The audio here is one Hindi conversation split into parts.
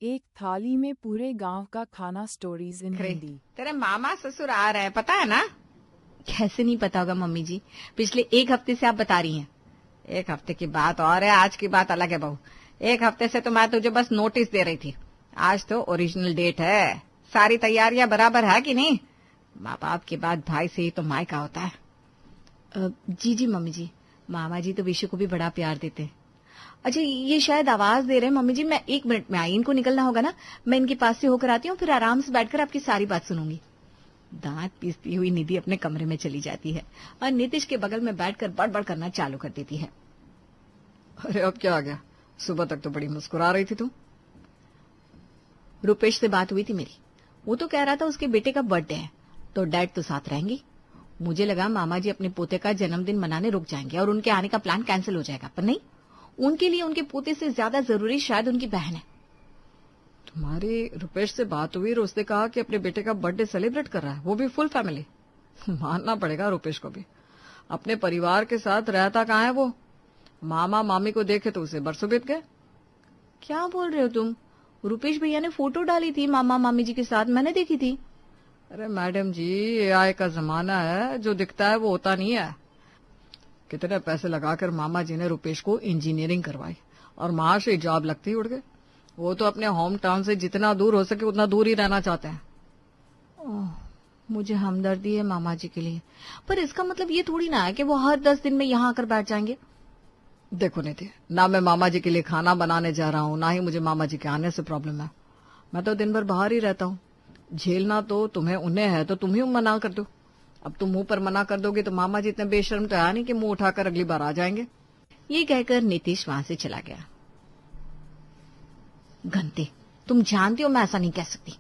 एक थाली में पूरे गांव का खाना स्टोरीज इन हिंदी। तेरे मामा ससुर आ रहे हैं, पता है ना? कैसे नहीं पता होगा मम्मी जी, पिछले एक हफ्ते से आप बता रही हैं। एक हफ्ते की बात और है, आज की बात अलग है बहू। एक हफ्ते से तो मैं तुझे बस नोटिस दे रही थी। आज तो ओरिजिनल डेट है। सारी तैयारियां बराबर है कि नहीं? माँ बाप के बाद भाई से ही तो मायका होता है। जी जी मम्मी जी, मामा जी तो विशु को भी बड़ा प्यार देते हैं। अच्छा, ये शायद आवाज दे रहे हैं मम्मी जी। मैं 1 मिनट में आई, इनको निकलना होगा ना, मैं इनके पास से होकर आती हूँ, फिर आराम से बैठकर आपकी सारी बात सुनूंगी। दांत पीसती हुई निधि अपने कमरे में चली जाती है और नीतीश के बगल में बैठकर बड़बड़ करना चालू कर देती है। अरे अब क्या आ गया? सुबह तक तो बड़ी मुस्कुरा रही थी तू। रुपेश से बात हुई थी मेरी, वो तो कह रहा था उसके बेटे का बर्थडे है तो डैड तो साथ रहेंगी। मुझे लगा मामा जी अपने पोते का जन्मदिन मनाने रुक जाएंगे और उनके आने का प्लान कैंसिल हो जाएगा, पर नहीं, उनके लिए उनके पोते से ज्यादा जरूरी शायद उनकी बहन है। तुम्हारी रुपेश से बात हुई और उसने कहा कि अपने बेटे का बर्थडे सेलिब्रेट कर रहा है, वो भी फुल फैमिली। मानना पड़ेगा रुपेश को भी, अपने परिवार के साथ रहता कहाँ है वो। मामा मामी को देखे तो उसे बरसों बीत गए। क्या बोल रहे हो तुम? रुपेश भैया ने फोटो डाली थी मामा मामी जी के साथ, मैंने देखी थी। अरे मैडम जी, एआई का जमाना है, जो दिखता है वो होता नहीं है। कितने पैसे लगाकर मामा जी ने रुपेश को इंजीनियरिंग करवाई और वहां से जॉब लगती ही उड़ गए। वो तो अपने होम टाउन से जितना दूर हो सके उतना दूर ही रहना चाहते हैं। मुझे हमदर्दी है मामा जी के लिए, पर इसका मतलब ये थोड़ी ना है कि वो हर 10 दिन में यहाँ आकर बैठ जाएंगे। देखो निधि, ना मैं मामा जी के लिए खाना बनाने जा रहा हूँ, ना ही मुझे मामा जी के आने से प्रॉब्लम है। मैं तो दिन भर बाहर ही रहता हूँ। झेलना तो तुम्हें उन्हें है तो तुम ही मना कर दो। अब तुम मुंह पर मना कर दोगे तो मामा जी इतने बेशर्म तो है नहीं कि मुंह उठाकर अगली बार आ जाएंगे। ये कहकर नीतीश वहां से चला गया। घंटे, तुम जानती हो मैं ऐसा नहीं कह सकती।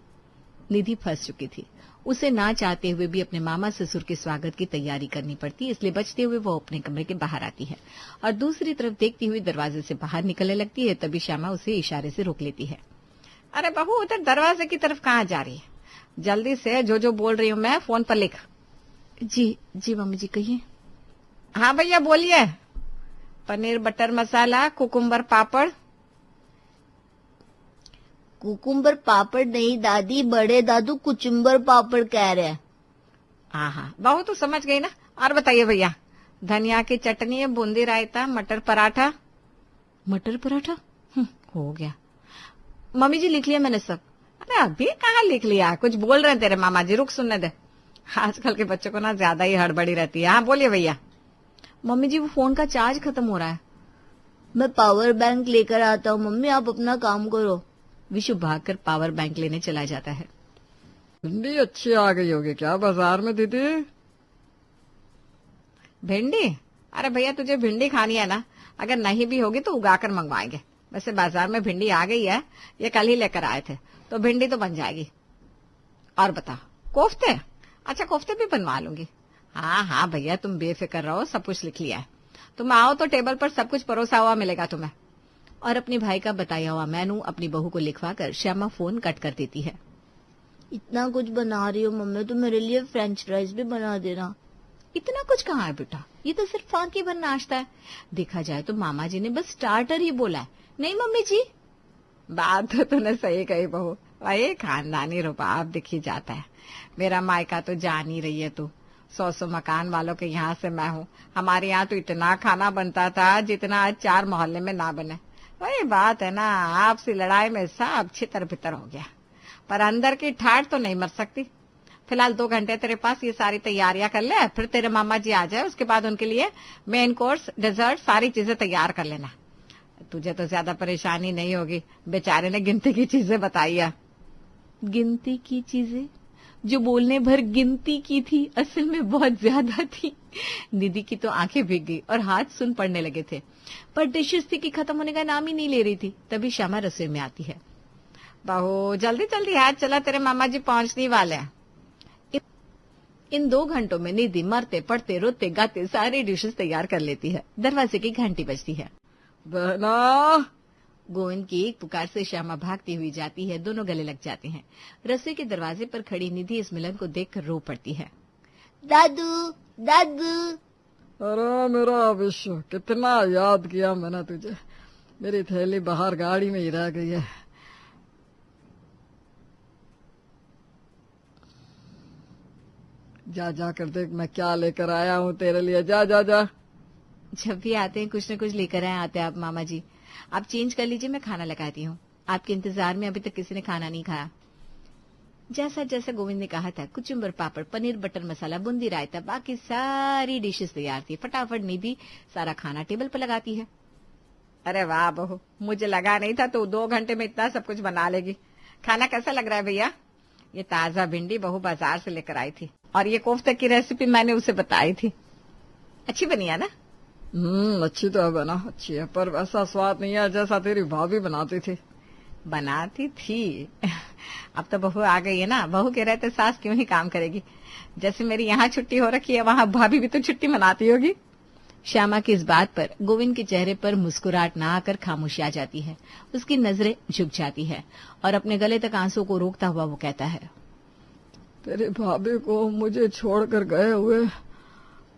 निधि फंस चुकी थी। उसे ना चाहते हुए भी अपने मामा ससुर के स्वागत की तैयारी करनी पड़ती, इसलिए बचते हुए वो अपने कमरे के बाहर आती है और दूसरी तरफ देखती हुई दरवाजे से बाहर निकलने लगती है। तभी श्यामा उसे इशारे से रोक लेती है। अरे बहू, उधर दरवाजे की तरफ कहाँ जा रही है? जल्दी से जो बोल रही हूँ मैं फोन पर लिख। जी जी मम्मी जी, कहिए। हाँ भैया बोलिए। पनीर बटर मसाला, कुकुम्बर पापड़। कुकुम्बर पापड़ नहीं दादी, बड़े दादू कुचुम्बर पापड़ कह रहे हैं। हाँ, बहू तो समझ गई ना। और बताइए भैया, धनिया की चटनी, बूंदी रायता, मटर पराठा। मटर पराठा? हो गया मम्मी जी, लिख लिया मैंने सब। अरे अभी कहाँ लिख लिया? कुछ बोल रहे हैं तेरे मामा जी, रुक सुनने दे। आजकल के बच्चों को ना ज्यादा ही हड़बड़ी रहती है। हाँ बोलिए भैया। मम्मी जी, वो फोन का चार्ज खत्म हो रहा है। मैं पावर बैंक लेकर आता हूँ मम्मी, आप अपना काम करो। विशु भागकर पावर बैंक लेने चला जाता है। भिंडी अच्छी आ गई होगी क्या बाजार में दीदी? भिंडी? अरे भैया, तुझे भिंडी खानी है ना? अगर नहीं भी होगी तो उगाकर मंगवाएंगे। वैसे बाजार में भिंडी आ गई है, ये कल ही लेकर आए थे, तो भिंडी तो बन जाएगी। और बताओ, कोफ्ते? अच्छा, कोफ्ते भी बनवा लूंगी। हाँ भैया, तुम बेफिक्र रहो, सब कुछ लिख लिया है। तुम आओ तो टेबल पर सब कुछ परोसा हुआ मिलेगा तुम्हें। और अपने भाई का बताया हुआ मेनू अपनी बहू को लिखवाकर श्यामा फोन कट कर देती है। इतना कुछ बना रही हो मम्मी, तो मेरे लिए फ्रेंच फ्राइज भी बना देना। इतना कुछ कहाँ है बेटा, ये तो सिर्फ फांकी भर नाश्ता है। देखा जाए तो मामा जी ने बस स्टार्टर ही बोला है, नहीं मम्मी जी? बात तो तूने सही कही बहू, वही खानदानी रुबाब दिखी जाता है। मेरा मायका तो जान ही रही है तू। 100 मकान वालों के यहाँ से मैं हूँ। हमारे यहाँ तो इतना खाना बनता था जितना आज 4 मोहल्ले में ना बने। वही बात है ना, आपसी लड़ाई में सब छितर बितर हो गया, पर अंदर की ठाठ तो नहीं मर सकती। फिलहाल 2 घंटे तेरे पास ये सारी तैयारियां कर ले, फिर तेरे मामा जी आ जाए, उसके बाद उनके लिए मेन कोर्स, डेजर्ट, सारी चीजें तैयार कर लेना। तुझे तो ज्यादा परेशानी नहीं होगी, बेचारे ने गिनती की चीजें बताई है। गिनती की चीजें? जो बोलने भर गिनती की थी असल में बहुत ज्यादा थी। निधि की तो आंखें भीग गई और हाथ सुन पड़ने लगे थे, पर डिशेस की खत्म होने का नाम ही नहीं ले रही थी। तभी श्यामा रसोई में आती है। बहू जल्दी जल्दी हाथ चला, तेरे मामा जी पहुंचने वाले हैं। इन 2 घंटों में निधि मरते पड़ते रोते गाते सारी डिशेस तैयार कर लेती है। दरवाजे की घंटी बजती है। बहना! गोविंद की एक पुकार से श्यामा भागती हुई जाती है। दोनों गले लग जाते हैं। रसोई के दरवाजे पर खड़ी निधि इस मिलन को देखकर रो पड़ती है। दादू दादू। अरे मेरा विश्व, कितना याद किया मैंने तुझे। मेरी थैली बाहर गाड़ी में ही रह गई है। जा जा कर देख मैं क्या लेकर आया हूँ तेरे लिए। जा जा जा। जब भी आते हैं कुछ न कुछ लेकर आते हैं आप मामा जी। आप चेंज कर लीजिए, मैं खाना लगाती हूँ। आपके इंतजार में अभी तक किसी ने खाना नहीं खाया। जैसा जैसा गोविंद ने कहा था, कुचुम्बर पापड़, पनीर बटर मसाला, बूंदी रायता, बाकी सारी डिशेस तैयार थी। फटाफट निधि सारा खाना टेबल पर लगाती है। अरे वाह बहू, मुझे लगा नहीं था तू 2 घंटे में इतना सब कुछ बना लेगी। खाना कैसा लग रहा है भैया? ये ताजा भिंडी बहू बाजार से लेकर आई थी और ये कोफ्ते की रेसिपी मैंने उसे बताई थी। अच्छी बनी है ना? अच्छी तो है बना, अच्छी है, पर वैसा स्वाद नहीं है जैसा तेरी भाभी बनाती थी। बनाती थी अब तो बहू आ गई है ना, बहू के रहते सास क्यों ही काम करेगी। जैसे मेरी यहाँ छुट्टी हो रखी है, वहाँ भाभी भी तो छुट्टी मनाती होगी। श्यामा की इस बात पर गोविंद के चेहरे पर मुस्कुराहट ना आकर खामोशी आ जाती है। उसकी नजरें झुक जाती है और अपने गले तक आंसू को रोकता हुआ वो कहता है, तेरी भाभी को मुझे छोड़कर गए हुए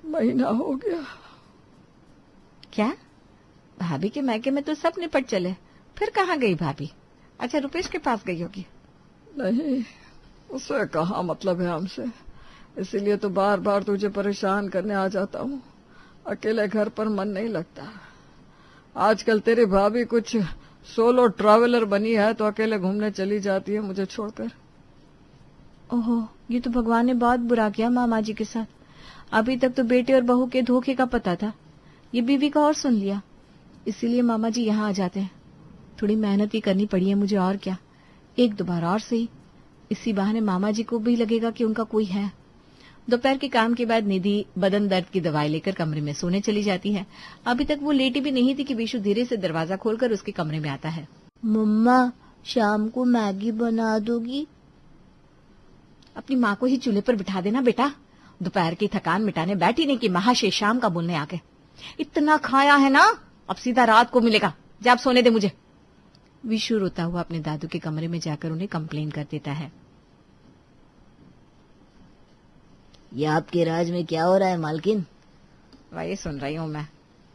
महीना हो गया। क्या? भाभी के मैके में तो सब निपट चले, फिर कहाँ गई भाभी? अच्छा, रुपेश के पास गई होगी। नहीं, उसे कहाँ मतलब है हमसे, इसीलिए तो बार बार तुझे परेशान करने आ जाता हूँ। अकेले घर पर मन नहीं लगता। आजकल तेरी भाभी कुछ सोलो ट्रैवलर बनी है तो अकेले घूमने चली जाती है मुझे छोड़कर। ओहो, ये तो भगवान ने बहुत बुरा किया मामा जी के साथ। अभी तक तो बेटे और बहू के धोखे का पता था, ये बीवी का और सुन लिया। इसीलिए मामा जी यहाँ आ जाते हैं। थोड़ी मेहनत ही करनी पड़ी है मुझे, और क्या। एक दो बार और सही, इसी बहाने मामा जी को भी लगेगा कि उनका कोई है। दोपहर के काम के बाद निधि बदन दर्द की दवाई लेकर कमरे में सोने चली जाती है। अभी तक वो लेटी भी नहीं थी कि विशु धीरे से दरवाजा खोलकर उसके कमरे में आता है। मम्मा, शाम को मैगी बना दोगी? अपनी माँ को ही चूल्हे पर बिठा देना बेटा। दोपहर की थकान मिटाने बैठी नहीं कि महाशय शाम का बोलने आ गए। इतना खाया है ना, अब सीधा रात को मिलेगा। जा अब सोने दे मुझे। विशु रोता हुआ अपने दादू के कमरे में जाकर उन्हें कंप्लेन कर देता है। ये आपके राज में क्या हो रहा है मालकिन? वही सुन रही हूँ मैं।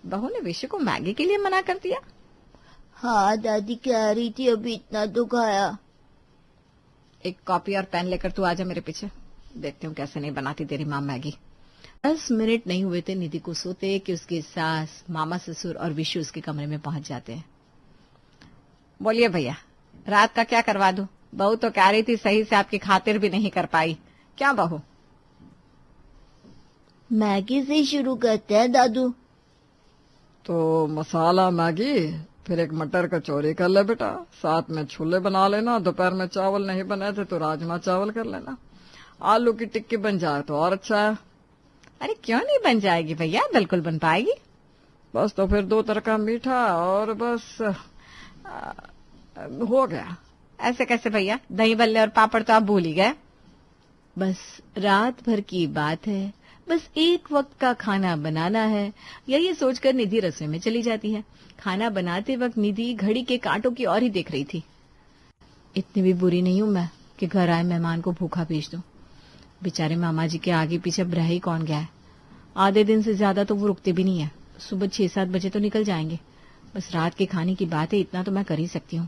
बहू ने विशु को मैगी के लिए मना कर दिया। हाँ दादी कह रही थी अभी इतना तो खाया। एक कॉपी और पेन लेकर तू आजा मेरे पीछे, देखती हूँ कैसे नहीं बनाती तेरी माँ मैगी। 10 मिनट नहीं हुए थे निधि को सोते कि उसकी सास, मामा ससुर और विशु उसके कमरे में पहुंच जाते हैं। बोलिए भैया, रात का क्या करवा दूं? बहू तो कह रही थी सही से आपकी खातिर भी नहीं कर पाई। क्या बहू? मैगी से शुरू करते हैं दादू। तो मसाला मैगी, फिर एक मटर कचौरी कर ले बेटा, साथ में छोले बना लेना। दोपहर में चावल नहीं बने थे तो राजमा चावल कर लेना। आलू की टिक्की बन जाए तो और अच्छा है। अरे क्यों नहीं बन जाएगी भैया, बिल्कुल बन पाएगी। बस तो फिर 2 तरह का मीठा और बस हो गया। ऐसे कैसे भैया? दही बल्ले और पापड़ तो आप भूल ही गए। बस रात भर की बात है, बस एक वक्त का खाना बनाना है, यही सोचकर निधि रसोई में चली जाती है। खाना बनाते वक्त निधि घड़ी के कांटों की ओर ही देख रही थी। इतनी भी बुरी नहीं हूं मैं कि घर आए मेहमान को भूखा भेज दूं। बेचारे मामा जी के आगे पीछे रह ही कौन गया है। आधे दिन से ज्यादा तो वो रुकते भी नहीं है। सुबह 6-7 बजे तो निकल जाएंगे। बस रात के खाने की बात है, इतना तो मैं कर ही सकती हूँ।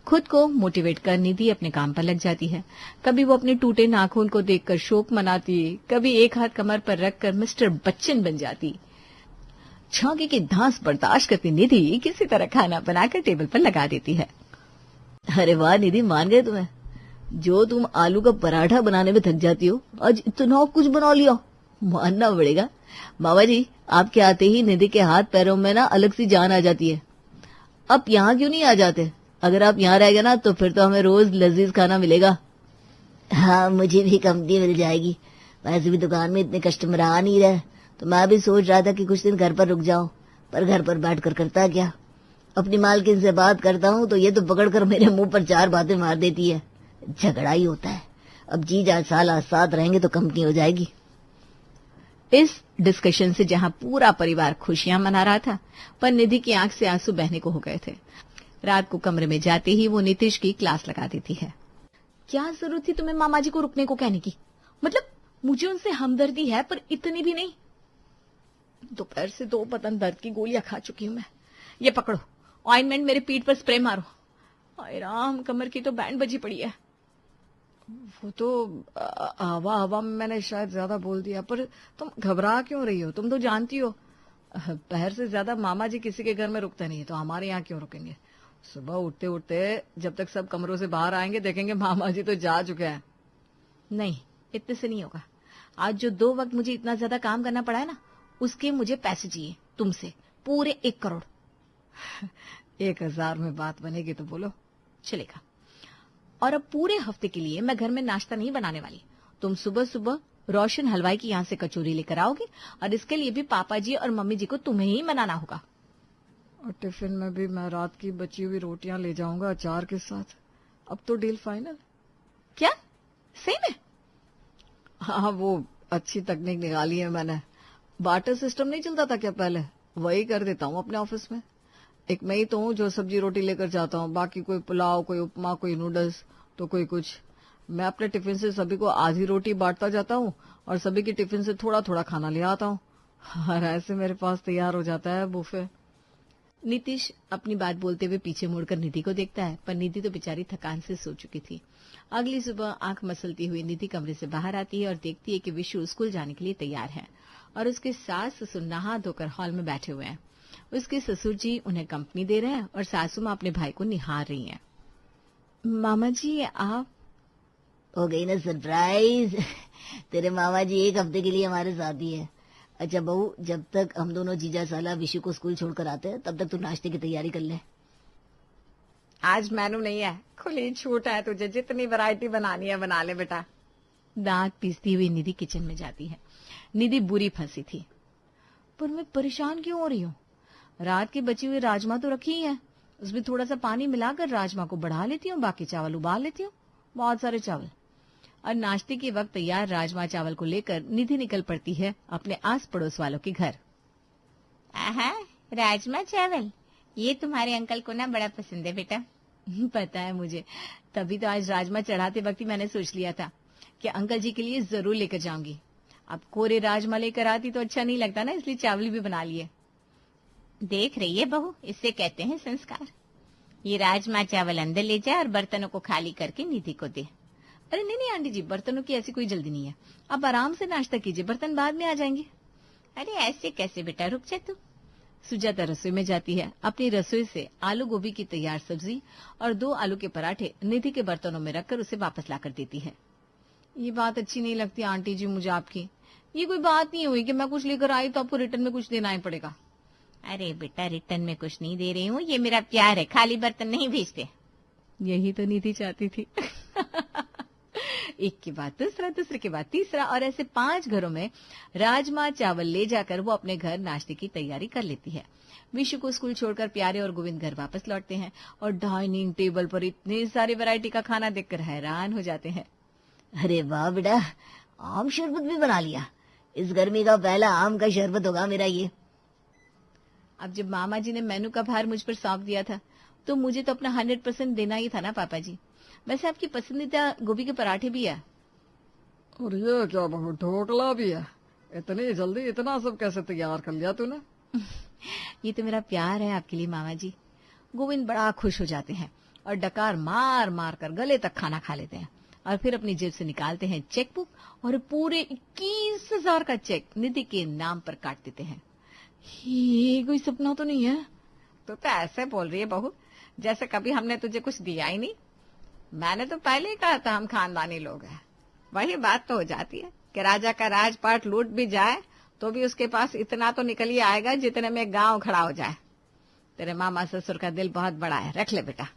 खुद को मोटिवेट कर निधि अपने काम पर लग जाती है। कभी वो अपने टूटे नाखून को देखकर शोक मनाती, कभी एक हाथ कमर पर रखकर मिस्टर बच्चन बन जाती। छौंके की धांस बर्दाश्त करती निधि किसी तरह खाना बनाकर टेबल पर लगा देती है। अरे वाह निधि, मान गए तुम्हें। जो तुम आलू का पराठा बनाने में थक जाती हो, आज इतना कुछ बना लिया, मानना पड़ेगा। मामा जी, आपके आते ही निधि के हाथ पैरों में ना अलग सी जान आ जाती है। अब यहाँ क्यों नहीं आ जाते? अगर आप यहाँ रह गए ना तो फिर तो हमें रोज लजीज खाना मिलेगा। हाँ, मुझे भी कंपनी मिल जाएगी। वैसे भी दुकान में इतने कस्टमर आ नहीं रहे, तो मैं भी सोच रहा था कि कुछ दिन घर पर रुक जाऊं, पर घर पर बैठ कर करता क्या। अपनी मालकिन से बात करता हूँ तो ये तो पकड़कर मेरे मुंह पर 4 बातें मार देती है। झगड़ा ही होता है। अब जीजा साला साथ रहेंगे तो कंपनी हो जाएगी। इस डिस्कशन से जहां पूरा परिवार खुशियां मना रहा था, पर निधि की आंख से आंसू बहने को हो गए थे। रात को कमरे में जाते ही वो नीतीश की क्लास लगा देती है। क्या जरूरत थी तुम्हें मामा जी को रुकने को कहने की? मतलब मुझे उनसे हमदर्दी है, पर इतनी भी नहीं। दोपहर से 2 बदन दर्द की गोलियां खा चुकी हूं मैं। ये पकड़ो, ऑइंटमेंट मेरे पीठ पर स्प्रे मारो। हाय राम, कमर की तो बैंड बजी पड़ी है। वो तो हवा हवा में मैंने शायद ज्यादा बोल दिया, पर तुम घबरा क्यों रही हो? तुम तो जानती हो पहर से ज्यादा मामा जी किसी के घर में रुकते नहीं है, तो हमारे यहाँ क्यों रुकेंगे? सुबह उठते उठते जब तक सब कमरों से बाहर आएंगे देखेंगे मामा जी तो जा चुके हैं। नहीं, इतने से नहीं होगा। आज जो 2 वक्त मुझे इतना ज्यादा काम करना पड़ा है ना, उसके मुझे पैसे चाहिए तुमसे, पूरे 1 करोड़। 1000 में बात बनेगी तो बोलो। चलेगा। और अब पूरे हफ्ते के लिए मैं घर में नाश्ता नहीं बनाने वाली। तुम सुबह सुबह रोशन हलवाई की यहाँ से कचौरी लेकर आओगे, और इसके लिए भी पापा जी और मम्मी जी को तुम्हें ही मनाना होगा। और टिफिन में भी मैं रात की बची हुई रोटियां ले जाऊंगा अचार के साथ। अब तो डील फाइनल। क्या? सही में? हाँ, वो अच्छी तकनीक निकाली है मैंने। बार्टर सिस्टम नहीं चलता था क्या पहले? वही कर देता हूँ अपने ऑफिस में। एक मैं ही तो हूँ जो सब्जी रोटी लेकर जाता हूँ, बाकी कोई पुलाव, कोई उपमा, कोई नूडल्स, तो कोई कुछ। मैं अपने टिफिन से सभी को आधी रोटी बांटता जाता हूँ और सभी की टिफिन से थोड़ा थोड़ा खाना ले आता हूँ, और ऐसे मेरे पास तैयार हो जाता है बुफे। नीतीश अपनी बात बोलते हुए पीछे मुड़कर निधि को देखता है, पर निधि तो बेचारी थकान से सो चुकी थी। अगली सुबह आंख मसलती हुई निधि कमरे से बाहर आती है और देखती है कि विशु स्कूल जाने के लिए तैयार है और उसके सास ससुर नहा धोकर हॉल में बैठे हुए हैं। उसके ससुर जी उन्हें कंपनी दे रहे हैं और सासू माँ अपने भाई को निहार रही हैं। मामा जी, आप? हो गई ना सरप्राइज। तेरे मामा जी 1 हफ्ते के लिए हमारे साथ ही है। अच्छा बहू, जब तक हम दोनों जीजा साला विशु को स्कूल छोड़कर आते हैं तब तक तू नाश्ते की तैयारी कर ले। आज मेनू नहीं है, खुली छूट है, तुझे जितनी वैरायटी बनानी है बना ले बेटा। दांत पीसती हुई निधि किचन में जाती है। निधि बुरी फंसी थी। पर मैं परेशान क्यों हो रही हूँ? रात की बची हुई राजमा तो रखी ही है, उसमें थोड़ा सा पानी मिलाकर राजमा को बढ़ा लेती हूँ, बाकी चावल उबाल लेती हूँ, बहुत सारे चावल। और नाश्ते के वक्त तैयार राजमा चावल को लेकर निधि निकल पड़ती है अपने आस पड़ोस वालों के घर। आहा, राजमा चावल, ये तुम्हारे अंकल को ना बड़ा पसंद है बेटा। पता है मुझे, तभी तो आज राजमा चढ़ाते वक्त ही मैंने सोच लिया था कि अंकल जी के लिए जरूर लेकर जाऊंगी। अब कोरे राजमा लेकर आती तो अच्छा नहीं लगता ना, इसलिए चावल भी बना लिए। देख रही है बहू, इससे कहते हैं संस्कार। ये राजमा चावल अंदर ले जा और बर्तनों को खाली करके निधि को दे। अरे नहीं आंटी जी, बर्तनों की ऐसी कोई जल्दी नहीं है, आप आराम से नाश्ता कीजिए, बर्तन बाद में आ जाएंगे। अरे ऐसे कैसे बेटा, रुक जा तू। सुजाता रसोई में जाती है। अपनी रसोई से आलू गोभी की तैयार सब्जी और 2 आलू के पराठे निधि के बर्तनों में रखकर उसे वापस लाकर देती है। ये बात अच्छी नहीं लगती आंटी जी मुझे आपकी। ये कोई बात नहीं हुई कि मैं कुछ लेकर आई तो आपको रिटर्न में कुछ देना ही पड़ेगा। अरे बेटा, रिटर्न में कुछ नहीं दे रही हूँ, ये मेरा प्यार है, खाली बर्तन नहीं भेजते। यही तो निधि चाहती थी। एक के बाद दूसरा, दूसरे के बाद तीसरा, और ऐसे 5 घरों में राजमा चावल ले जाकर वो अपने घर नाश्ते की तैयारी कर लेती है। विशु को स्कूल छोड़कर प्यारे और गोविंद घर वापस लौटते हैं और डाइनिंग टेबल पर इतने सारे वैरायटी का खाना देखकर हैरान हो जाते हैं। अरे वाह बेटा, आम शरबत भी बना लिया। इस गर्मी का पहला आम का शरबत होगा मेरा ये। अब जब मामा जी ने मेनू का भार मुझ पर सौंप दिया था तो मुझे तो अपना 100% देना ही था ना पापा जी। वैसे आपकी पसंदीदा गोभी के पराठे भी है। और ये क्या बहू, ढोकला भी है? इतनी जल्दी इतना सब कैसे तैयार कर लिया तूने? ये तो मेरा प्यार है आपके लिए मामा जी। गोविंद बड़ा खुश हो जाते हैं और डकार मार मार कर गले तक खाना खा लेते हैं और फिर अपनी जेब से निकालते हैं चेकबुक और पूरे 21,000 का चेक निधि के नाम पर काट देते हैं। ये कोई सपना तो नहीं है? तू तो ऐसे बोल रही है बहू जैसे कभी हमने तुझे कुछ दिया ही नहीं। मैंने तो पहले ही कहा था हम खानदानी लोग हैं। वही बात तो हो जाती है कि राजा का राजपाट लूट भी जाए तो भी उसके पास इतना तो निकल ही आएगा जितने में गांव खड़ा हो जाए। तेरे मामा ससुर का दिल बहुत बड़ा है, रख ले बेटा।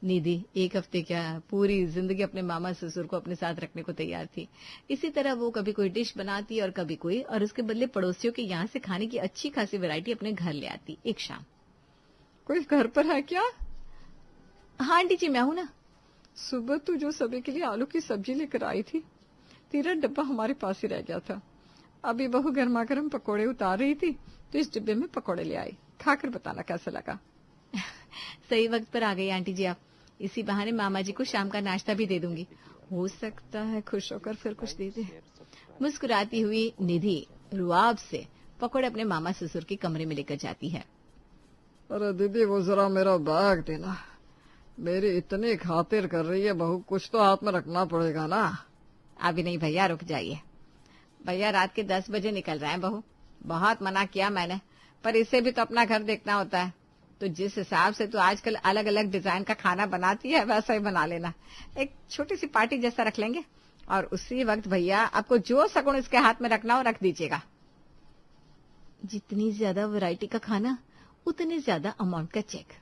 निधि 1 हफ्ते क्या, पूरी जिंदगी अपने मामा ससुर को अपने साथ रखने को तैयार थी। इसी तरह वो कभी कोई डिश बनाती और कभी कोई, और उसके बदले पड़ोसियों के यहाँ से खाने की अच्छी खासी वैरायटी अपने घर ले आती। एक शाम, कोई घर पर है क्या? हाँ आंटी जी, मैं हूं ना। सुबह तू जो सभी के लिए आलू की सब्जी लेकर आई थी, तेरा डब्बा हमारे पास ही रह गया था। अभी बहू गर्मा गर्म पकौड़े उतार रही थी तो इस डिब्बे में पकौड़े ले आई, खाकर बताना कैसा लगा। सही वक्त पर आ गई आंटी जी आप। इसी बहाने मामा जी को शाम का नाश्ता भी दे दूंगी। हो सकता है खुश होकर फिर कुछ दे दे। मुस्कुराती हुई निधि रुआब से पकौड़े अपने मामा ससुर के कमरे में लेकर जाती है। अरे दीदी, वो जरा मेरा बैग देना, मेरी इतनी खातिर कर रही है बहू, कुछ तो हाथ में रखना पड़ेगा ना। अभी नहीं भैया, रुक जाइए। भैया रात के 10 बजे निकल रहे हैं बहू। बहुत मना किया मैंने, पर इसे भी तो अपना घर देखना होता है। तो जिस हिसाब से तू आजकल अलग अलग डिजाइन का खाना बनाती है वैसा ही बना लेना। एक छोटी सी पार्टी जैसा रख लेंगे, और उसी वक्त भैया आपको जो सगुन इसके हाथ में रखना हो रख दीजिएगा। जितनी ज्यादा वैरायटी का खाना उतनी ज्यादा अमाउंट का चेक।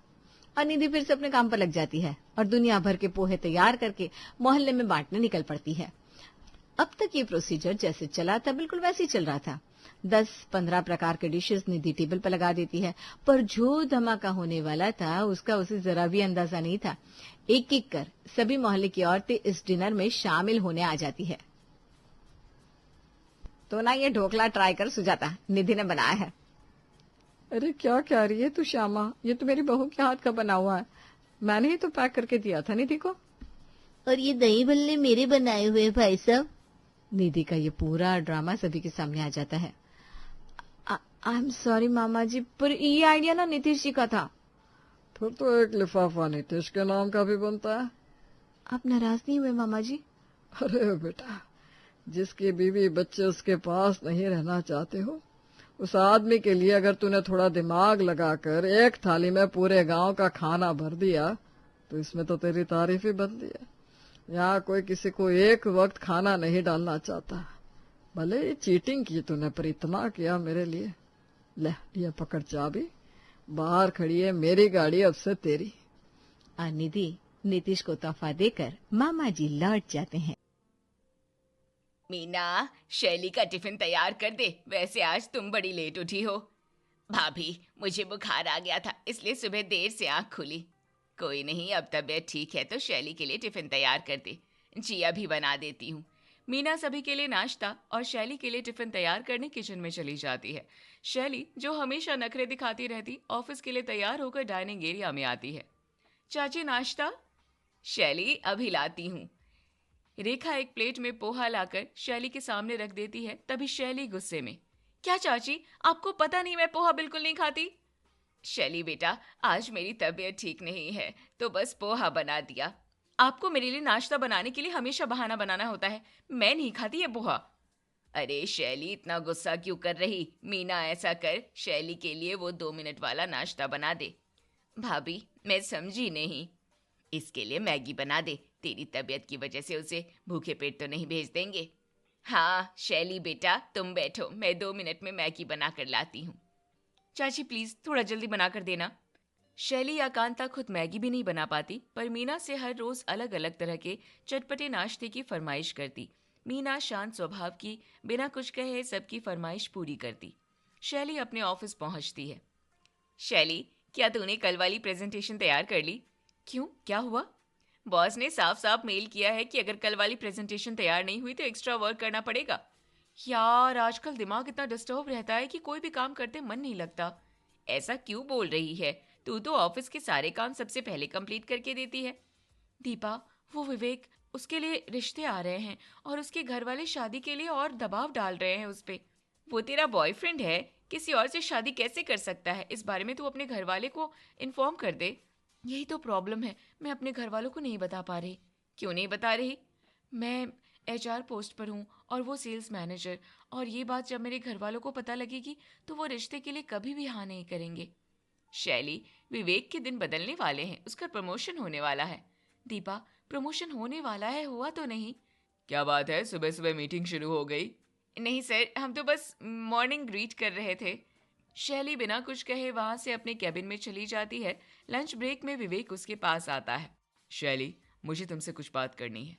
और निधि फिर से अपने काम पर लग जाती है और दुनिया भर के पोहे तैयार करके मोहल्ले में बांटने निकल पड़ती है। अब तक ये प्रोसीजर जैसे चला था बिल्कुल वैसे ही चल रहा था। 10-15 प्रकार के डिशेस निधि टेबल पर लगा देती है, पर जो धमाका होने वाला था उसका उसे जरा भी अंदाजा नहीं था। एक एक कर सभी मोहल्ले की औरतें इस डिनर में शामिल होने आ जाती है। तो ना ये ढोकला ट्राई कर सुजाता, निधि ने बनाया है। अरे क्या कह रही है तू श्यामा, ये तो मेरी बहू के हाथ का बना हुआ है। मैंने ही तो पैक करके दिया था निधि को। और ये दही भल्ले मेरे बनाए हुए भाई साहब। निधि का ये पूरा ड्रामा सभी के सामने आ जाता है। आई एम सॉरी मामा जी, पर ये आइडिया ना नीतीश जी का था। फिर तो एक लिफाफा नीतीश के नाम का भी बनता है। आप नाराज नहीं हुए मामा जी? अरे बेटा, जिसकी बीवी बच्चे उसके पास नहीं रहना चाहते हो, उस आदमी के लिए अगर तूने थोड़ा दिमाग लगाकर एक थाली में पूरे गांव का खाना भर दिया तो इसमें तो तेरी तारीफ ही बनती है। यहाँ कोई किसी को एक वक्त खाना नहीं डालना चाहता। भले ही चीटिंग की तूने, पर इतना किया मेरे लिए। ले ये पकड़ चाबी, बाहर खड़ी है मेरी गाड़ी, अब से तेरी। निधि नीतीश को तोहफा देकर मामा जी लौट जाते हैं। मीना, शैली का टिफिन तैयार कर दे, वैसे आज तुम बड़ी लेट उठी हो। भाभी, मुझे बुखार आ गया था इसलिए सुबह देर से आंख खुली। कोई नहीं, अब तबीयत ठीक है तो शैली के लिए टिफिन तैयार कर दे, जिया भी बना देती हूँ। मीना सभी के लिए नाश्ता और शैली के लिए टिफिन तैयार करने किचन में चली जाती है। शैली, जो हमेशा नखरे दिखाती रहती, ऑफिस के लिए तैयार होकर डाइनिंग एरिया में आती है। चाची नाश्ता? शैली, अभी लाती हूँ। रेखा एक प्लेट में पोहा लाकर शैली के सामने रख देती है। तभी शैली गुस्से में, क्या चाची, आपको पता नहीं मैं पोहा बिल्कुल नहीं खाती? शैली बेटा, आज मेरी तबीयत ठीक नहीं है तो बस पोहा बना दिया। आपको मेरे लिए नाश्ता बनाने के लिए हमेशा बहाना बनाना होता है। मैं नहीं खाती ये पोहा। अरे शैली, इतना गुस्सा क्यों कर रही? मीना, ऐसा कर, शैली के लिए वो 2 मिनट वाला नाश्ता बना दे। भाभी, मैं समझी नहीं। इसके लिए मैगी बना दे, तेरी तबीयत की वजह से उसे भूखे पेट तो नहीं भेज देंगे। हाँ शैली बेटा, तुम बैठो, मैं 2 मिनट में मैगी बना कर लाती हूँ। चाची प्लीज थोड़ा जल्दी बना कर देना। शैली या कांता खुद मैगी भी नहीं बना पाती, पर मीना से हर रोज अलग अलग तरह के चटपटे नाश्ते की फरमाइश करती। मीना शांत स्वभाव की, बिना कुछ कहे सबकी फरमाइश पूरी करती। शैली अपने ऑफिस पहुंचती है। शैली, क्या तूने कल वाली प्रेजेंटेशन तैयार कर ली? क्यों, क्या हुआ? बॉस ने साफ साफ मेल किया है कि अगर कल वाली प्रेजेंटेशन तैयार नहीं हुई तो एक्स्ट्रा वर्क करना पड़ेगा। यार, आजकल दिमाग इतना डिस्टर्ब रहता है कि कोई भी काम करते मन नहीं लगता। ऐसा क्यों बोल रही है? तू तो ऑफिस के सारे काम सबसे पहले कंप्लीट करके देती है। दीपा, वो विवेक, उसके लिए रिश्ते आ रहे हैं और उसके घर वाले शादी के लिए और दबाव डाल रहे हैं उस पे। वो तेरा बॉयफ्रेंड है, किसी और से शादी कैसे कर सकता है? इस बारे में तू अपने घर वाले को इन्फॉर्म कर दे। यही तो प्रॉब्लम है, मैं अपने घर वालों को नहीं बता पा रही। क्यों नहीं बता रही? मैं HR पोस्ट पर हूँ और वो सेल्स मैनेजर, और ये बात जब मेरे घर वालों को पता लगेगी तो वो रिश्ते के लिए कभी भी हाँ नहीं करेंगे। शैली, विवेक के दिन बदलने वाले हैं, उसका प्रमोशन होने वाला है। दीपा, प्रमोशन होने वाला है, हुआ तो नहीं? क्या बात है, सुबह सुबह मीटिंग शुरू हो गई? नहीं सर, हम तो बस मॉर्निंग ग्रीट कर रहे थे। शैली बिना कुछ कहे वहां से अपने कैबिन में चली जाती है। लंच ब्रेक में विवेक उसके पास आता है। शैली, मुझे तुमसे कुछ बात करनी है।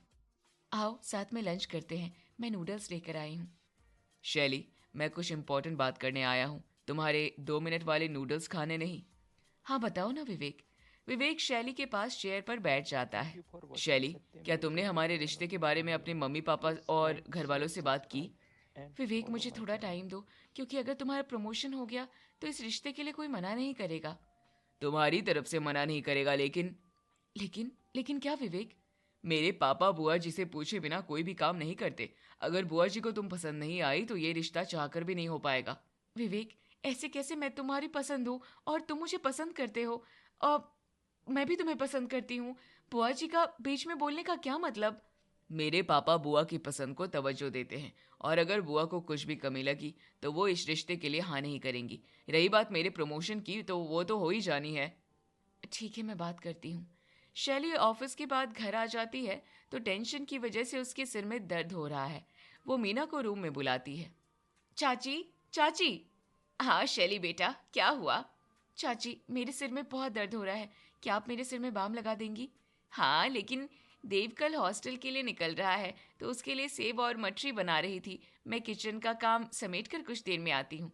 आओ साथ में लंच करते हैं, मैं नूडल्स लेकर आई हूँ। शैली, मैं कुछ इम्पोर्टेंट बात करने आया हूँ, तुम्हारे 2 मिनट वाले नूडल्स खाने नहीं। हाँ बताओ ना विवेक। विवेक शैली के पास चेयर पर बैठ जाता है। शैली, क्या तुमने हमारे रिश्ते के बारे में अपने मम्मी पापा और घर वालों से बात की? विवेक, मुझे थोड़ा टाइम दो, क्योंकि अगर तुम्हारा प्रमोशन हो गया तो इस रिश्ते के लिए कोई मना नहीं करेगा। तुम्हारी तरफ से मना नहीं करेगा, लेकिन क्या विवेक? मेरे पापा बुआ जी से पूछे बिना कोई भी काम नहीं करते। अगर बुआ जी को तुम पसंद नहीं आई तो ये रिश्ता चाहकर भी नहीं हो पाएगा। विवेक, ऐसे कैसे मैं तुम्हारी पसंद हूँ और तुम मुझे पसंद करते हो? मैं भी तुम्हें पसंद करती हूँ। बुआ जी का बीच में बोलने का क्या मतलब? मेरे पापा बुआ की पसंद को तवज्जो देते हैं और अगर बुआ को कुछ भी कमी लगी तो वो इस रिश्ते के लिए हाँ नहीं करेंगी। रही बात मेरे प्रमोशन की तो वो तो हो ही जानी है। ठीक है, मैं बात करती हूँ। शैली ऑफिस के बाद घर आ जाती है तो टेंशन की वजह से उसके सिर में दर्द हो रहा है। वो मीना को रूम में बुलाती है। चाची, चाची। हाँ शैली बेटा, क्या हुआ? चाची, मेरे सिर में बहुत दर्द हो रहा है, क्या आप मेरे सिर में बाम लगा देंगी? हाँ, लेकिन देव कल हॉस्टल के लिए निकल रहा है तो उसके लिए सेब और मटरी बना रही थी। मैं किचन का काम समेट कर कुछ देर में आती हूँ।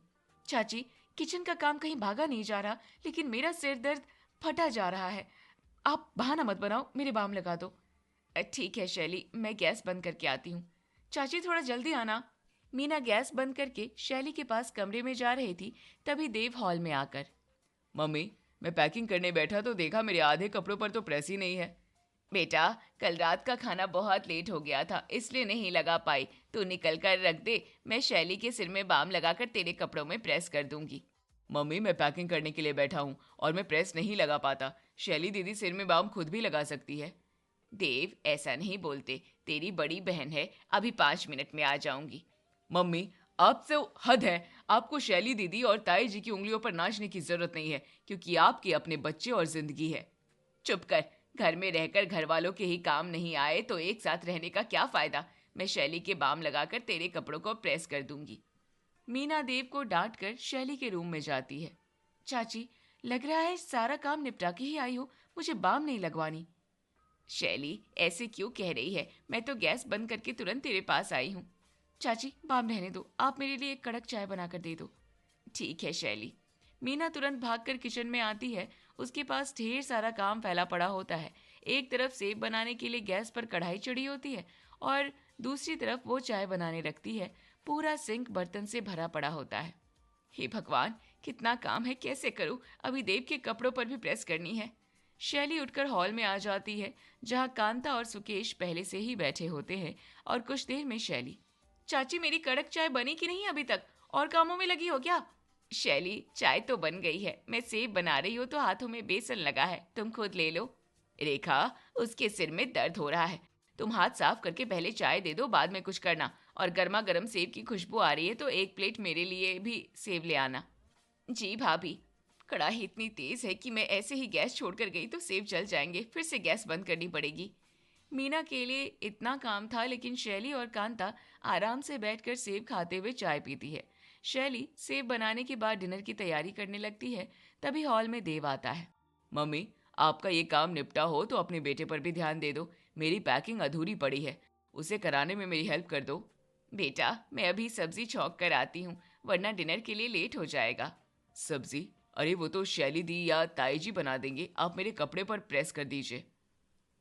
चाची, किचन का काम कहीं भागा नहीं जा रहा, लेकिन मेरा सिर दर्द फटा जा रहा है। आप बहाना मत बनाओ, मेरे बाम लगा दो। ठीक है शैली, मैं गैस बंद करके आती हूँ। चाची थोड़ा जल्दी आना। मीना गैस बंद करके शैली के पास कमरे में जा रही थी, तभी देव हॉल में आकर, मम्मी, मैं पैकिंग करने बैठा तो देखा मेरे आधे कपड़ों पर तो प्रेस ही नहीं है। बेटा, कल रात का खाना बहुत लेट हो गया था इसलिए नहीं लगा पाई। तू निकल कर रख दे, मैं शैली के सिर में बाम लगाकर तेरे कपड़ों में प्रेस कर दूंगी। मम्मी, मैं पैकिंग करने के लिए बैठा हूँ और मैं प्रेस नहीं लगा पाता। शैली दीदी सिर में बाम खुद भी लगा सकती है। देव, ऐसा नहीं बोलते, तेरी बड़ी बहन है, अभी 5 मिनट में आ जाऊंगी। मम्मी, आपसे हद है। आपको शैली दीदी और ताई जी की उंगलियों पर नाचने की जरूरत नहीं है, क्योंकि आपके अपने बच्चे और जिंदगी है। चुप कर। घर में रहकर घर वालों के ही काम नहीं आए तो एक साथ रहने का क्या फायदा। मैं शैली के बाम लगाकर तेरे कपड़ों को प्रेस कर दूंगी। मीना देव को डांट कर शैली के रूम में जाती है। चाची, लग रहा है सारा काम निपटा के ही आई हो, मुझे बाम नहीं लगवानी। शैली, ऐसे क्यों कह रही है? मैं तो गैस बंद करके तुरंत तेरे पास आई हूँ। चाची, बाम रहने दो, आप मेरे लिए एक कड़क चाय बनाकर दे दो। ठीक है शैली। मीना तुरंत भागकर किचन में आती है। उसके पास ढेर सारा काम फैला पड़ा होता है। एक तरफ सेब बनाने के लिए गैस पर कढ़ाई चढ़ी होती है और दूसरी तरफ वो चाय बनाने रखती है। पूरा सिंक बर्तन से भरा पड़ा होता है। हे भगवान, कितना काम है, कैसे करूं? अभी देव के कपड़ों पर भी प्रेस करनी है। शैली उठकर हॉल में आ जाती है, जहां कांता और सुकेश पहले से ही बैठे होते हैं। और कुछ देर में शैली, चाची, मेरी कड़क चाय बनी कि नहीं अभी तक? और कामों में लगी हो क्या? शैली, चाय तो बन गई है, मैं सेब बना रही हूँ तो हाथों में बेसन लगा है, तुम खुद ले लो। रेखा, उसके सिर में दर्द हो रहा है, तुम हाथ साफ करके पहले चाय दे दो, बाद में कुछ करना। और गर्मा गर्म सेब की खुशबू आ रही है तो एक प्लेट मेरे लिए भी सेब ले आना। जी भाभी। कढ़ाई इतनी तेज है कि मैं ऐसे ही गैस छोड़कर गई तो सेब जल जाएंगे, फिर से गैस बंद करनी पड़ेगी। मीना के लिए इतना काम था, लेकिन शैली और कांता आराम से बैठकर सेब खाते हुए चाय पीती है। शैली सेब बनाने के बाद डिनर की तैयारी करने लगती है। तभी हॉल में देव आता है। मम्मी, आपका ये काम निपटा हो तो अपने बेटे पर भी ध्यान दे दो। मेरी पैकिंग अधूरी पड़ी है, उसे कराने में मेरी हेल्प कर दो। बेटा, मैं अभी सब्जी छौंक कर आती हूँ, वरना डिनर के लिए लेट हो जाएगा। सब्जी? अरे वो तो शैली दी या ताई जी बना देंगे, आप मेरे कपड़े पर प्रेस कर दीजिए।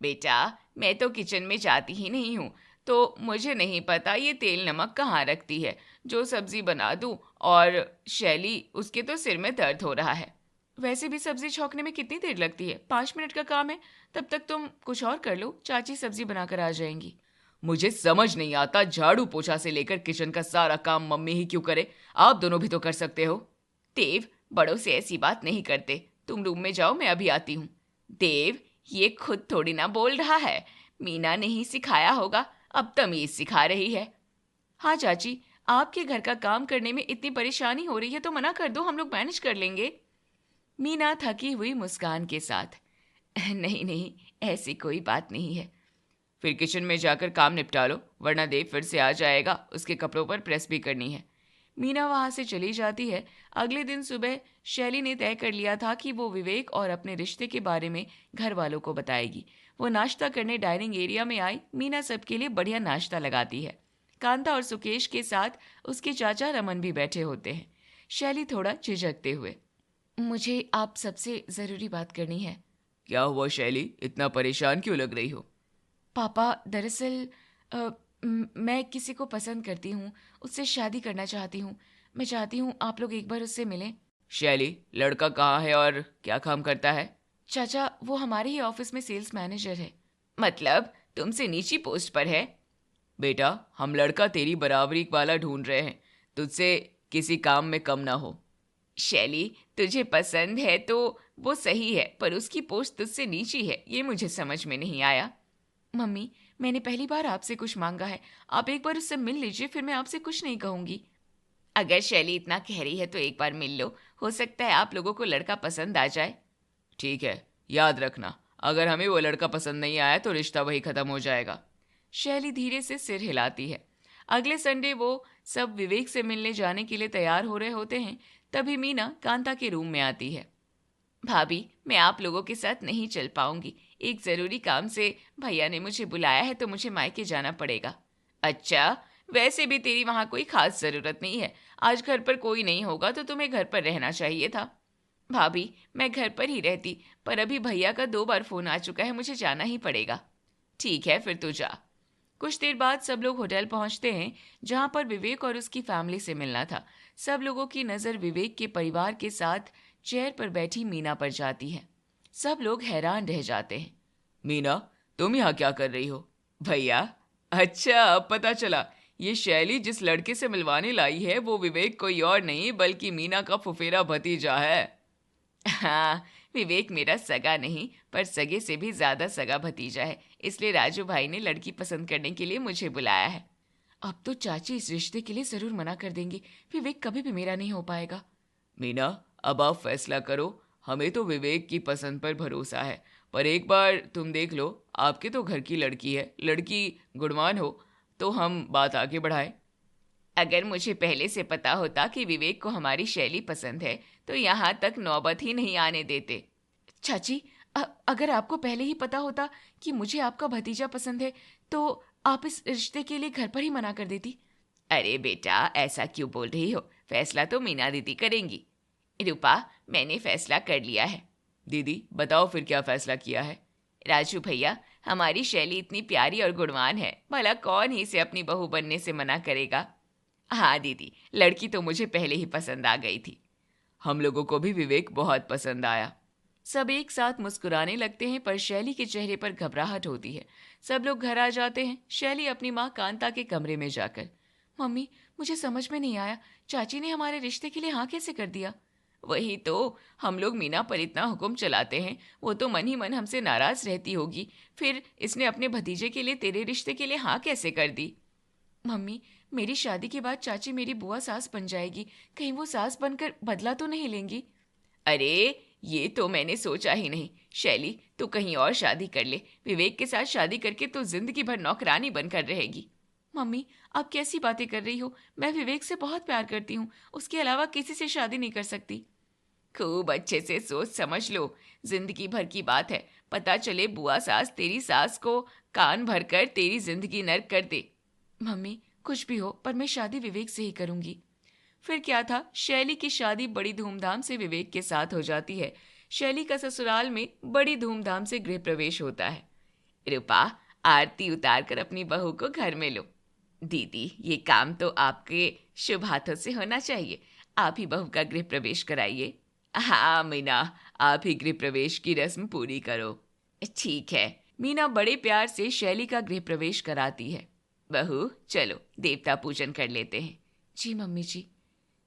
बेटा, मैं तो किचन में जाती ही नहीं हूँ, तो मुझे नहीं पता ये तेल नमक कहाँ रखती है। जो सब्जी बना दूँ। और शैली, उसके तो सिर में दर्द हो रहा है। वैसे भी सब्जी छौंकने में कितनी देर लगती है? 5 मिनट का काम है, तब तक तुम कुछ और कर लो, चाची सब्जी बनाकर आ जाएंगी। मुझे समझ नहीं आता, झाड़ू पोछा से लेकर किचन का सारा काम मम्मी ही क्यों करे? आप दोनों भी तो कर सकते हो। देव, बड़ों से ऐसी बात नहीं करते, तुम रूम में जाओ, मैं अभी आती हूँ। देव, ये खुद थोड़ी ना बोल रहा है, मीना ने ही सिखाया होगा, अब तमीज सिखा रही है। हाँ चाची, आपके घर का काम करने में इतनी परेशानी हो रही है तो मना कर दो, हम लोग मैनेज कर लेंगे। मीना थकी हुई मुस्कान के साथ, नहीं नहीं, ऐसी कोई बात नहीं है। फिर किचन में जाकर काम निपटा लो, वरना देव फिर से आ जाएगा, उसके कपड़ों पर प्रेस भी करनी है। मीना वहां से चली जाती है। अगले दिन सुबह शैली ने तय कर लिया था कि वो विवेक और अपने रिश्ते के बारे में घर वालों को बताएगी। वो नाश्ता करने डाइनिंग एरिया में आई। मीना सबके लिए बढ़िया नाश्ता लगाती है। कांता और सुकेश के साथ उसके चाचा रमन भी बैठे होते हैं। शैली थोड़ा झिझकते हुए, मुझे आप सबसे जरूरी बात करनी है। क्या हुआ शैली, इतना परेशान क्यों लग रही हो? पापा, दरअसल मैं किसी को पसंद करती हूँ, उससे शादी करना चाहती हूँ। मैं चाहती हूँ आप लोग एक बार उससे मिलें। शैली, लड़का कहाँ है और क्या काम करता है? चाचा, वो हमारे ही ऑफिस में सेल्स मैनेजर है। मतलब तुमसे नीची पोस्ट पर है? बेटा, हम लड़का तेरी बराबरी वाला ढूंढ रहे हैं, तुझसे किसी काम में कम ना हो। शैली, तुझे पसंद है तो वो सही है, पर उसकी पोस्ट तुझसे नीची है, ये मुझे समझ में नहीं आया। मम्मी, मैंने पहली बार आपसे कुछ मांगा है, आप एक बार उससे मिल लीजिए, फिर मैं आपसे कुछ नहीं कहूंगी। अगर शैली इतना कह रही है तो एक बार मिल लो, हो सकता है आप लोगों को लड़का पसंद आ जाए। ठीक है, याद रखना, अगर हमें वो लड़का पसंद नहीं आया तो रिश्ता वही खत्म हो जाएगा। शैली धीरे से सिर हिलाती है। अगले संडे वो सब विवेक से मिलने जाने के लिए तैयार हो रहे होते हैं, तभी मीना कांता के रूम में आती है। भाभी, मैं आप लोगों के साथ नहीं चल पाऊंगी, एक जरूरी काम से भैया ने मुझे बुलाया है तो मुझे मायके जाना पड़ेगा। अच्छा, वैसे भी तेरी वहां कोई खास जरूरत नहीं है, आज घर पर कोई नहीं होगा तो तुम्हें घर पर रहना चाहिए था। भाभी, मैं घर पर ही रहती, पर अभी भैया का 2 बार फोन आ चुका है, मुझे जाना ही पड़ेगा। ठीक है, फिर तू जा। कुछ देर बाद सब लोग होटल पहुंचते हैं जहां पर विवेक और उसकी फैमिली से मिलना था। सब लोगों की नजर विवेक के परिवार के साथ चेयर पर बैठी मीना पर जाती है। सब लोग हैरान रह जाते हैं। मीना, तुम यहाँ क्या कर रही हो? भैया, अच्छा अब पता चला, ये शैली जिस लड़के से मिलवाने लाई है वो विवेक कोई और नहीं बल्कि मीना का फुफेरा भतीजा है। हाँ, विवेक मेरा सगा नहीं पर सगे से भी ज्यादा सगा भतीजा है, इसलिए राजू भाई ने लड़की पसंद करने के लिए मुझे बुलाया है। अब तो चाची इस रिश्ते के लिए जरूर मना कर देंगी, विवेक कभी भी मेरा नहीं हो पाएगा। मीना, अब आप फैसला करो, हमें तो विवेक की पसंद पर भरोसा है, पर एक बार तुम देख लो, आपके तो घर की लड़की है, लड़की गुणवान हो तो हम बात आगे बढ़ाएं। अगर मुझे पहले से पता होता कि विवेक को हमारी शैली पसंद है तो यहाँ तक नौबत ही नहीं आने देते। चाची, अगर आपको पहले ही पता होता कि मुझे आपका भतीजा पसंद है तो आप इस रिश्ते के लिए घर पर ही मना कर देती। अरे बेटा, ऐसा क्यों बोल रही हो, फैसला तो मीना दीदी करेंगी। रूपा, मैंने फैसला कर लिया है। दीदी बताओ फिर क्या फैसला किया है? राजू भैया, हमारी शैली इतनी प्यारी और गुणवान है, भला कौन ही इसे अपनी बहू बनने से मना करेगा। हाँ दीदी, लड़की तो मुझे पहले ही पसंद आ गई थी। हम लोगों को भी विवेक बहुत पसंद आया। सब एक साथ मुस्कुराने लगते हैं पर शैली के चेहरे पर घबराहट होती है। सब लोग घर आ जाते हैं। शैली अपनी माँ कांता के कमरे में जाकर, मम्मी, मुझे समझ में नहीं आया, चाची ने हमारे रिश्ते के लिए हाँ कैसे कर दिया? वही तो, हम लोग मीना पर इतना हुक्म चलाते हैं, वो तो मन ही मन हमसे नाराज रहती होगी, फिर इसने अपने भतीजे के लिए तेरे रिश्ते के लिए हाँ कैसे कर दी? मम्मी, मेरी शादी के बाद चाची मेरी बुआ सास बन जाएगी, कहीं वो सास बनकर बदला तो नहीं लेंगी? अरे, ये तो मैंने सोचा ही नहीं। शैली, तू कहीं और शादी कर ले, विवेक के साथ शादी करके तू जिंदगी भर नौकरानी बनकर रहेगी। मम्मी, आप कैसी बातें कर रही हो, मैं विवेक से बहुत प्यार करती हूँ, उसके अलावा किसी से शादी नहीं कर सकती। खूब अच्छे से सोच समझ लो, जिंदगी भर की बात है, पता चले बुआ सास तेरी सास को कान भरकर तेरी जिंदगी नर्क कर दे। मम्मी, कुछ भी हो पर मैं शादी विवेक से ही करूंगी। फिर क्या था, शैली की शादी बड़ी धूमधाम से विवेक के साथ हो जाती है। शैली का ससुराल में बड़ी धूमधाम से गृह प्रवेश होता है। रूपा, आरती उतार कर अपनी बहू को घर में लो। दीदी, ये काम तो आपके शुभ हाथों से होना चाहिए, आप ही बहू का गृह प्रवेश कराइए। हाँ मीना, आप ही गृह प्रवेश की रस्म पूरी करो। ठीक है। मीना बड़े प्यार से शैली का गृह प्रवेश कराती है। बहू, चलो देवता पूजन कर लेते हैं। जी मम्मी जी।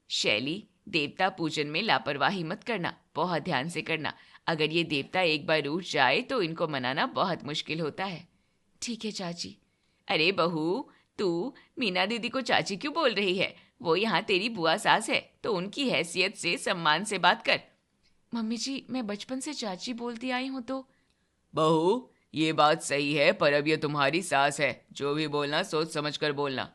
शैली, देवता पूजन में लापरवाही मत करना, बहुत ध्यान से करना, अगर ये देवता एक बार रूठ जाए तो इनको मनाना बहुत मुश्किल होता है। ठीक है चाची। अरे बहू, तू मीना दीदी को चाची क्यों बोल रही है? वो यहाँ तेरी बुआ सास है, तो उनकी हैसियत से सम्मान से बात कर। मम्मी जी, मैं बचपन से चाची बोलती आई हूँ तो। बहू, ये बात सही है, पर अब ये तुम्हारी सास है, जो भी बोलना सोच समझ कर बोलना।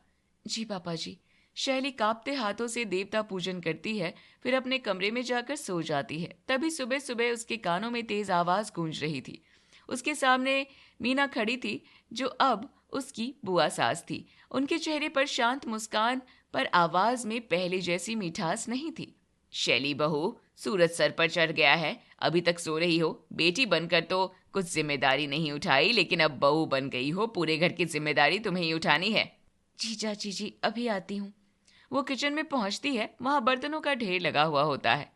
जी पापा जी। शैली कांपते हाथों से देवता पूजन करती है, फिर अपने कमरे में जाकर सो जाती है। तभी सुबह सुबह उसके कानों में तेज आवाज गूंज रही थी। उसके सामने मीना खड़ी थी, जो अब उसकी बुआ सास थी। उनके चेहरे पर शांत मुस्कान, पर आवाज में पहले जैसी मिठास नहीं थी। शैली बहू, सूरज सर पर चढ़ गया है, अभी तक सो रही हो? बेटी बनकर तो कुछ जिम्मेदारी नहीं उठाई, लेकिन अब बहू बन गई हो, पूरे घर की जिम्मेदारी तुम्हें ही उठानी है। जी चाची जी, अभी आती हूँ। वो किचन में पहुंचती है, वहां बर्तनों का ढेर लगा हुआ होता है।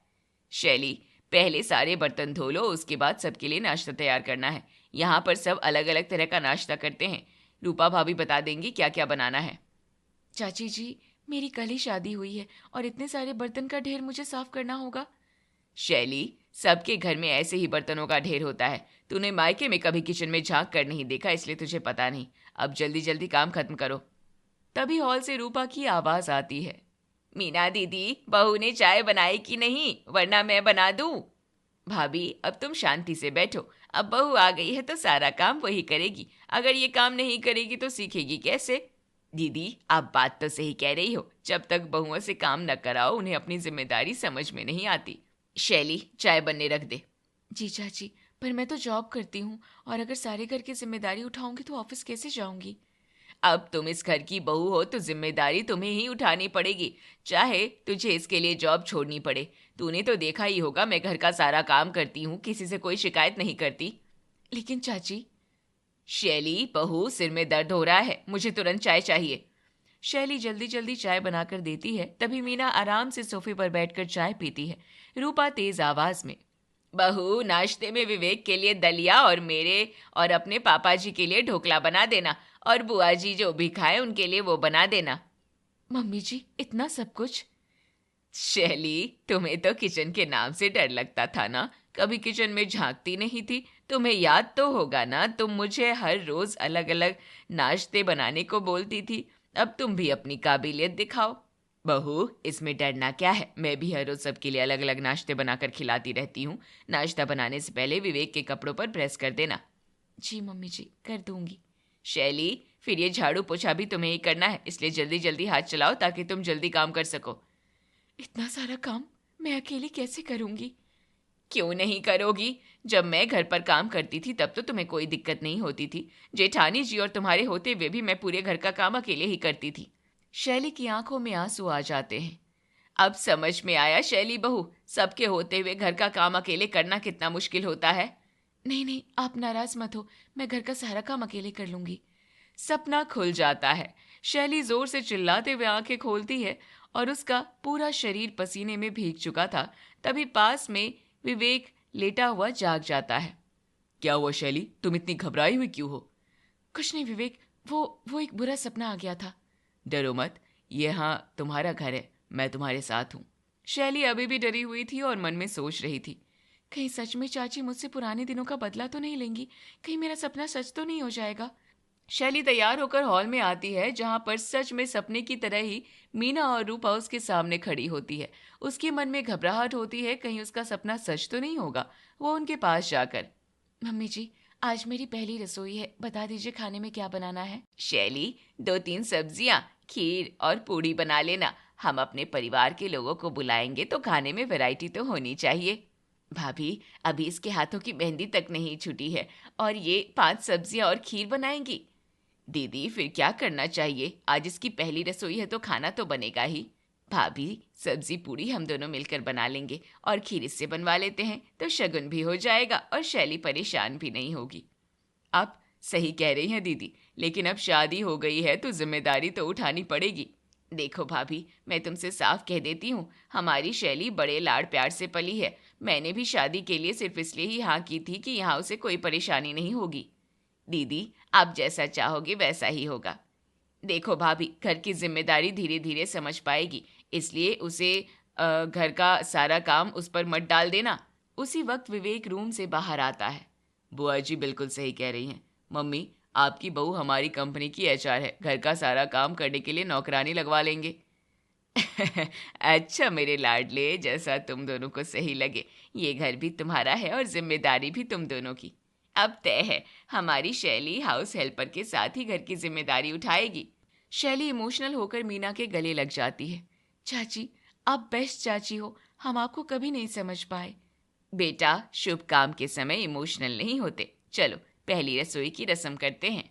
शैली, पहले सारे बर्तन धो लो, उसके बाद सबके लिए नाश्ता तैयार करना है। यहाँ पर सब अलग अलग तरह का नाश्ता करते हैं, रूपा भाभी बता देंगी क्या क्या बनाना है। चाची जी, मेरी कल ही शादी हुई है और इतने सारे बर्तन का ढेर मुझे साफ करना होगा। शैली, सबके घर में ऐसे ही बर्तनों का ढेर होता है। तूने मायके में कभी किचन में झांक कर नहीं देखा, इसलिए तुझे पता नहीं। अब जल्दी जल्दी काम खत्म करो। तभी हॉल से रूपा की आवाज आती है, मीना दीदी, बहू ने चाय बनाई कि नहीं, वरना मैं बना दूं। भाभी, अब तुम शांति से बैठो। अब बहू आ गई है तो सारा काम वही करेगी। अगर ये काम नहीं करेगी तो सीखेगी कैसे? दीदी, आप बात तो सही कह रही हो। जब तक बहुओं से काम न कराओ, उन्हें अपनी जिम्मेदारी समझ में नहीं आती। शैली, चाय बनने रख दे। जी चाची, पर मैं तो जॉब करती हूँ और अगर सारे घर की जिम्मेदारी उठाऊंगी तो ऑफिस कैसे जाऊंगी? अब तुम इस घर की बहू हो तो जिम्मेदारी तुम्हें ही उठानी पड़ेगी, चाहे तुझे इसके लिए जॉब छोड़नी पड़े। तूने तो देखा ही होगा, मैं घर का सारा काम करती हूँ, किसी से कोई शिकायत नहीं करती। लेकिन चाची। शैली, बहू, सिर में दर्द हो रहा है, मुझे तुरंत चाय चाहिए। शैली जल्दी जल्दी चाय बनाकर देती है। तभी मीना आराम से सोफे पर बैठकर चाय पीती है। रूपा तेज आवाज में, बहू, नाश्ते में विवेक के लिए दलिया और मेरे और अपने पापा जी के लिए ढोकला बना देना, और बुआ जी जो भी खाए उनके लिए वो बना देना। मम्मी जी, इतना सब कुछ? शैली, तुम्हें तो किचन के नाम से डर लगता था ना, कभी किचन में झांकती नहीं थी। तुम्हें याद तो होगा ना, तुम मुझे हर रोज अलग अलग नाश्ते बनाने को बोलती थी। अब तुम भी अपनी काबिलियत दिखाओ। बहू, इसमें डरना क्या है? मैं भी हर रोज सबके लिए अलग अलग नाश्ते बनाकर खिलाती रहती हूँ। नाश्ता बनाने से पहले विवेक के कपड़ों पर प्रेस कर देना। जी मम्मी जी, कर दूंगी। शैली, फिर ये झाड़ू पोछा भी तुम्हें ही करना है, इसलिए जल्दी जल्दी हाथ चलाओ ताकि तुम जल्दी काम कर सको। इतना सारा काम मैं अकेली कैसे करूंगी? क्यों नहीं करोगी? जब मैं घर पर काम करती थी तब तो तुम्हें कोई दिक्कत नहीं होती थी। जेठानी जी और तुम्हारे होते हुए भी मैं पूरे घर का काम अकेले ही करती थी। शैली की आंखों में आंसू आ जाते हैं। अब समझ में आया शैली बहू, सबके होते हुए घर का काम अकेले करना कितना मुश्किल होता है। नहीं नहीं, आप नाराज मत हो, मैं घर का सारा काम अकेले कर लूंगी। सपना खुल जाता है। शैली जोर से चिल्लाते हुए आंखें खोलती है और उसका पूरा शरीर पसीने में भीग चुका था। तभी पास में विवेक लेटा हुआ जाग जाता है। क्या हुआ शैली, तुम इतनी घबराई हुई क्यों हो? कुछ नहीं विवेक, वो एक बुरा सपना आ गया था। डरो मत, ये हाँ तुम्हारा घर है, मैं तुम्हारे साथ हूँ। शैली अभी भी डरी हुई थी और मन में सोच रही थी, कहीं सच में चाची मुझसे पुराने दिनों का बदला तो नहीं लेंगी, कहीं मेरा सपना सच तो नहीं हो जाएगा। शैली तैयार होकर हॉल में आती है, जहां पर सच में सपने की तरह ही मीना और रूपा उसके सामने खड़ी होती है। उसके मन में घबराहट होती है, कहीं उसका सपना सच तो नहीं होगा। वो उनके पास जाकर, मम्मी जी, आज मेरी पहली रसोई है, बता दीजिए खाने में क्या बनाना है? शैली, 2-3 सब्जियां, खीर और पूड़ी बना लेना। हम अपने परिवार के लोगों को बुलाएंगे तो खाने में वैरायटी तो होनी चाहिए। भाभी, अभी इसके हाथों की मेहंदी तक नहीं छूटी है और ये 5 सब्जियां और खीर बनाएंगी। दीदी, फिर क्या करना चाहिए? आज इसकी पहली रसोई है तो खाना तो बनेगा ही। भाभी, सब्जी पूड़ी हम दोनों मिलकर बना लेंगे और खीर इससे बनवा लेते हैं तो शगुन भी हो जाएगा और शैली परेशान भी नहीं होगी। आप सही कह रही हैं दीदी, लेकिन अब शादी हो गई है तो जिम्मेदारी तो उठानी पड़ेगी। देखो भाभी, मैं तुमसे साफ कह देती हूँ, हमारी शैली बड़े लाड़ प्यार से पली है। मैंने भी शादी के लिए सिर्फ इसलिए ही हाँ की थी कि यहाँ उसे कोई परेशानी नहीं होगी। दीदी, आप जैसा चाहोगे वैसा ही होगा। देखो भाभी, घर की जिम्मेदारी धीरे धीरे समझ पाएगी, इसलिए उसे घर का सारा काम उस पर मत डाल देना। उसी वक्त विवेक रूम से बाहर आता है। बुआ जी बिल्कुल सही कह रही हैं। मम्मी, आपकी बहू हमारी कंपनी की एचआर है, घर का सारा काम करने के लिए नौकरानी लगवा लेंगे। अच्छा मेरे लाडले, जैसा तुम दोनों को सही लगे। ये घर भी तुम्हारा है और जिम्मेदारी भी तुम दोनों की। अब तय है, हमारी शैली हाउस हेल्पर के साथ ही घर की जिम्मेदारी उठाएगी। शैली इमोशनल होकर मीना के गले लग जाती है। चाची, आप बेस्ट चाची हो, हम आपको कभी नहीं समझ पाए। बेटा, शुभ काम के समय इमोशनल नहीं होते। चलो पहली रसोई की रस्म करते हैं।